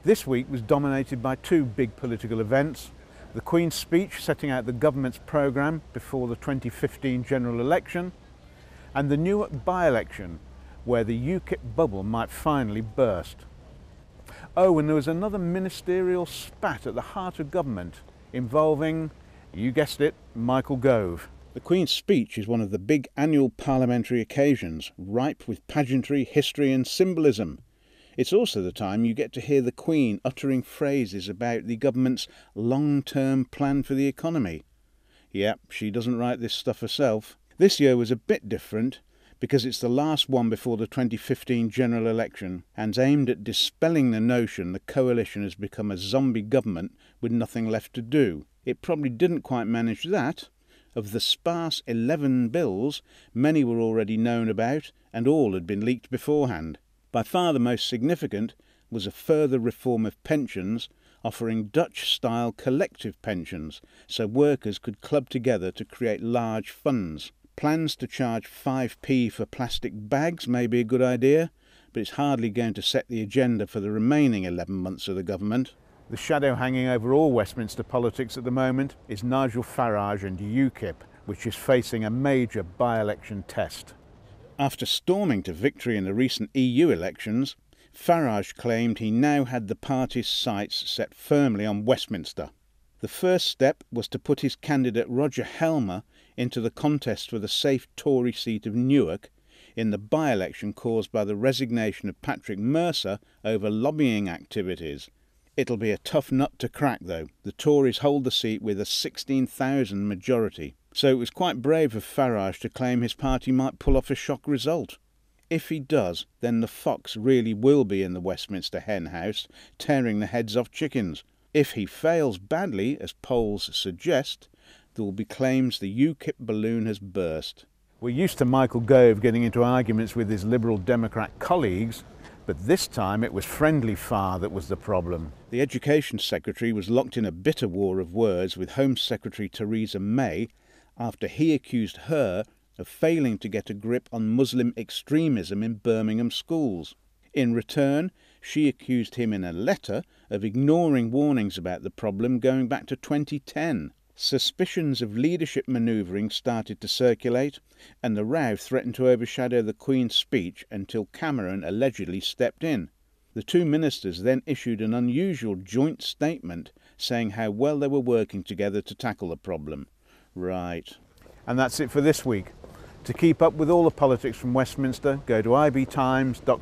This week was dominated by two big political events: the Queen's speech setting out the government's programme before the 2015 general election, and the Newark by-election, where the Ukip bubble might finally burst. Oh, and there was another ministerial spat at the heart of government involving, you guessed it, Michael Gove. The Queen's speech is one of the big annual parliamentary occasions, ripe with pageantry, history and symbolism. It's also the time you get to hear the Queen uttering phrases about the government's long-term plan for the economy. Yep, she doesn't write this stuff herself. This year was a bit different because it's the last one before the 2015 general election and's aimed at dispelling the notion the coalition has become a zombie government with nothing left to do. It probably didn't quite manage that. Of the sparse 11 bills, many were already known about and all had been leaked beforehand. By far the most significant was a further reform of pensions, offering Dutch-style collective pensions so workers could club together to create large funds. Plans to charge 5p for plastic bags may be a good idea, but it's hardly going to set the agenda for the remaining 11 months of the government. The shadow hanging over all Westminster politics at the moment is Nigel Farage and Ukip, which is facing a major by-election test. After storming to victory in the recent EU elections, Farage claimed he now had the party's sights set firmly on Westminster. The first step was to put his candidate Roger Helmer into the contest for the safe Tory seat of Newark in the by-election caused by the resignation of Patrick Mercer over lobbying activities. It'll be a tough nut to crack though. The Tories hold the seat with a 16,000 majority. So it was quite brave of Farage to claim his party might pull off a shock result. If he does, then the fox really will be in the Westminster hen house, tearing the heads off chickens. If he fails badly, as polls suggest, there will be claims the UKIP balloon has burst. We're used to Michael Gove getting into arguments with his Liberal Democrat colleagues, but this time it was friendly fire that was the problem. The Education Secretary was locked in a bitter war of words with Home Secretary Theresa May after he accused her of failing to get a grip on Muslim extremism in Birmingham schools. In return, she accused him in a letter of ignoring warnings about the problem going back to 2010. Suspicions of leadership manoeuvring started to circulate, and the row threatened to overshadow the Queen's speech until Cameron allegedly stepped in. The two ministers then issued an unusual joint statement saying how well they were working together to tackle the problem. Right. And that's it for this week. To keep up with all the politics from Westminster, go to ibtimes.co.uk.